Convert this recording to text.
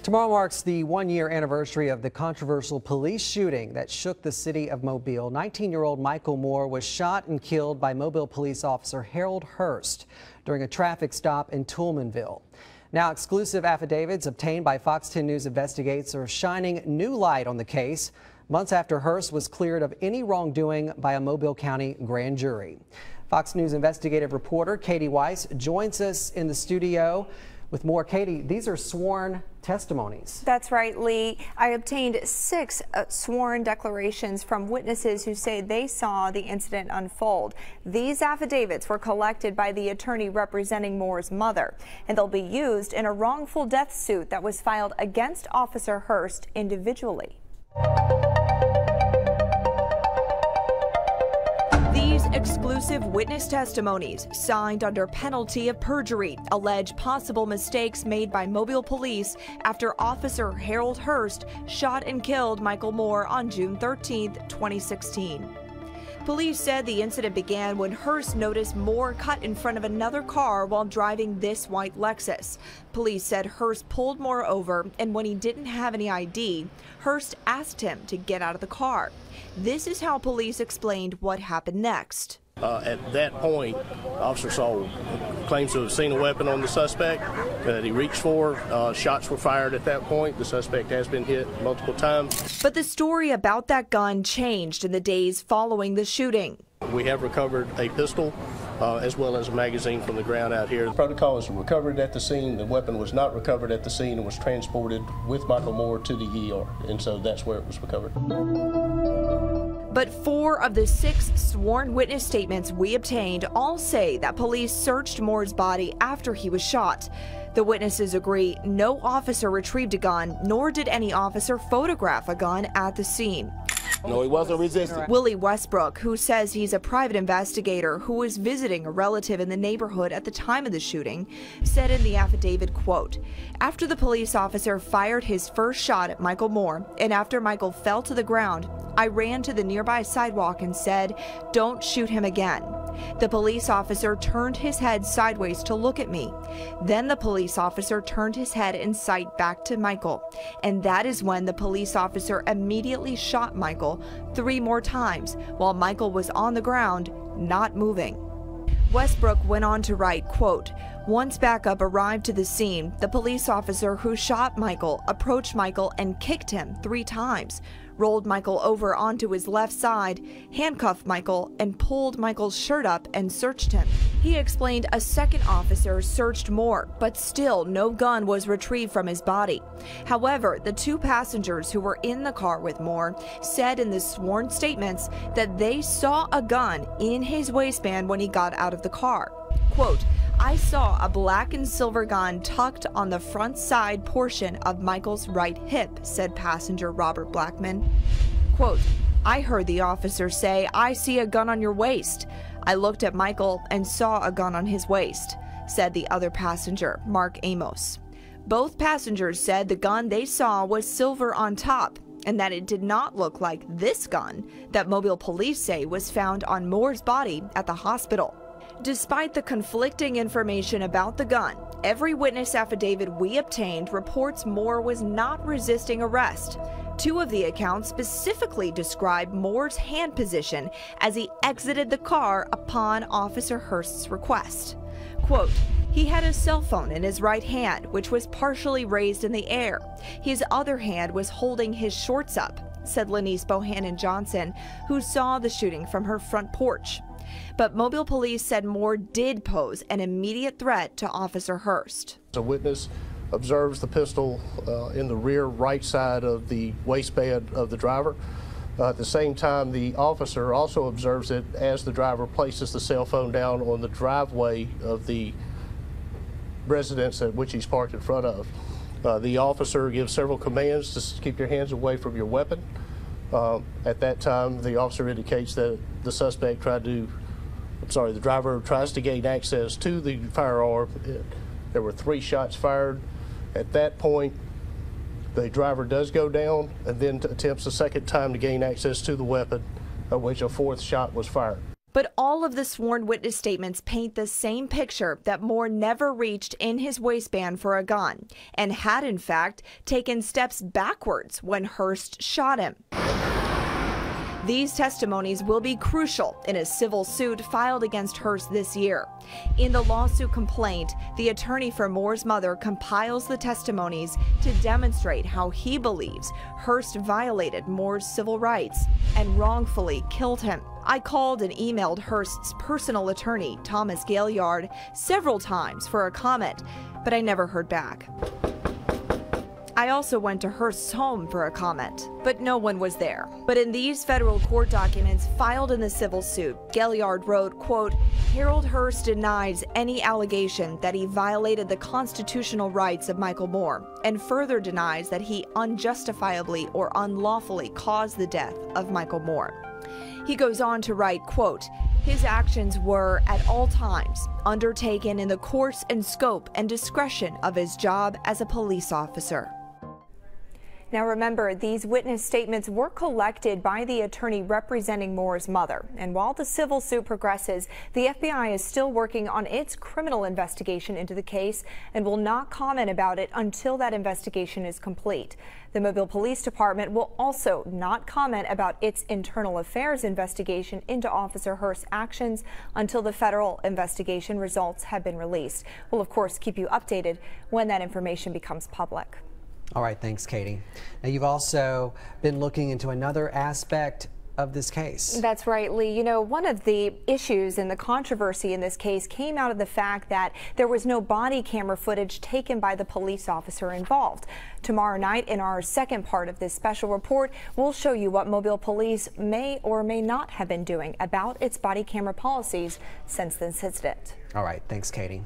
Tomorrow marks the one-year anniversary of the controversial police shooting that shook the city of Mobile. 19-year-old Michael Moore was shot and killed by Mobile police officer Harold Hurst during a traffic stop in Toulminville. Now, exclusive affidavits obtained by Fox 10 News investigators are shining new light on the case months after Hurst was cleared of any wrongdoing by a Mobile County grand jury. Fox News investigative reporter Katie Weiss joins us in the studio with more. Katie, these are sworn testimonies. That's right, Lee. I obtained 6 sworn declarations from witnesses who say they saw the incident unfold. These affidavits were collected by the attorney representing Moore's mother, and they'll be used in a wrongful death suit that was filed against Officer Hurst individually. These exclusive witness testimonies, signed under penalty of perjury, allege possible mistakes made by Mobile police after Officer Harold Hurst shot and killed Michael Moore on June 13, 2016. Police said the incident began when Hurst noticed Moore cut in front of another car while driving this white Lexus. Police said Hurst pulled Moore over, and when he didn't have any ID, Hurst asked him to get out of the car. This is how police explained what happened next. At that point, Officer Saul claims to have seen a weapon on the suspect that he reached for. Shots were fired at that point. The suspect has been hit multiple times. But the story about that gun changed in the days following the shooting. We have recovered a pistol as well as a magazine from the ground out here. The protocol is recovered at the scene. The weapon was not recovered at the scene and was transported with Michael Moore to the ER, and so that's where it was recovered. But 4 of the 6 sworn witness statements we obtained all say that police searched Moore's body after he was shot. The witnesses agree no officer retrieved a gun, nor did any officer photograph a gun at the scene. No, he wasn't resisting. Willie Westbrook, who says he's a private investigator who was visiting a relative in the neighborhood at the time of the shooting, said in the affidavit, quote, "After the police officer fired his first shot at Michael Moore, and after Michael fell to the ground, I ran to the nearby sidewalk and said, 'Don't shoot him again.' The police officer turned his head sideways to look at me. Then the police officer turned his head in sight back to Michael. And that is when the police officer immediately shot Michael 3 more times while Michael was on the ground, not moving." Westbrook went on to write, quote, "Once backup arrived to the scene, the police officer who shot Michael approached Michael and kicked him 3 times, rolled Michael over onto his left side, handcuffed Michael, and pulled Michael's shirt up and searched him." He explained a second officer searched Moore, but still no gun was retrieved from his body. However, the 2 passengers who were in the car with Moore said in the sworn statements that they saw a gun in his waistband when he got out of the car. Quote, "I saw a black and silver gun tucked on the front side portion of Michael's right hip," said passenger Robert Blackman. Quote, "I heard the officer say, 'I see a gun on your waist.' I looked at Michael and saw a gun on his waist," said the other passenger, Mark Amos. Both passengers said the gun they saw was silver on top, and that it did not look like this gun that Mobile police say was found on Moore's body at the hospital. Despite the conflicting information about the gun, every witness affidavit we obtained reports Moore was not resisting arrest. 2 of the accounts specifically describe Moore's hand position as he exited the car upon Officer Hurst's request. Quote, "He had a cell phone in his right hand, which was partially raised in the air. His other hand was holding his shorts up," said Lanice Bohannon Johnson, who saw the shooting from her front porch. But Mobile police said Moore did pose an immediate threat to Officer Hurst. A witness observes the pistol in the rear right side of the waistband of the driver. At the same time, the officer also observes it as the driver places the cell phone down on the driveway of the residence at which he's parked in front of. The officer gives several commands to keep your hands away from your weapon. At that time, the officer indicates that the driver tries to gain access to the firearm. There were 3 shots fired. At that point, the driver does go down and then attempts a second time to gain access to the weapon, at which a 4th shot was fired. But all of the sworn witness statements paint the same picture, that Moore never reached in his waistband for a gun and had, in fact, taken steps backwards when Hurst shot him. These testimonies will be crucial in a civil suit filed against Hurst this year. In the lawsuit complaint, the attorney for Moore's mother compiles the testimonies to demonstrate how he believes Hurst violated Moore's civil rights and wrongfully killed him. I called and emailed Hurst's personal attorney, Thomas Gaillard, several times for a comment, but I never heard back. I also went to Hurst's home for a comment, but no one was there. But in these federal court documents filed in the civil suit, Gaillard wrote, quote, Harold Hurst denies any allegation that he violated the constitutional rights of Michael Moore, and further denies that he unjustifiably or unlawfully caused the death of Michael Moore. He goes on to write, quote, his actions were, at all times, undertaken in the course and scope and discretion of his job as a police officer. Now remember, these witness statements were collected by the attorney representing Moore's mother. And while the civil suit progresses, the FBI is still working on its criminal investigation into the case and will not comment about it until that investigation is complete. The Mobile Police Department will also not comment about its internal affairs investigation into Officer Hurst's actions until the federal investigation results have been released. We'll, of course, keep you updated when that information becomes public. All right, thanks, Katie. Now, you've also been looking into another aspect of this case. That's right, Lee. You know, one of the issues and the controversy in this case came out of the fact that there was no body camera footage taken by the police officer involved. Tomorrow night, in our second part of this special report, we'll show you what Mobile Police may or may not have been doing about its body camera policies since this incident. All right, thanks, Katie.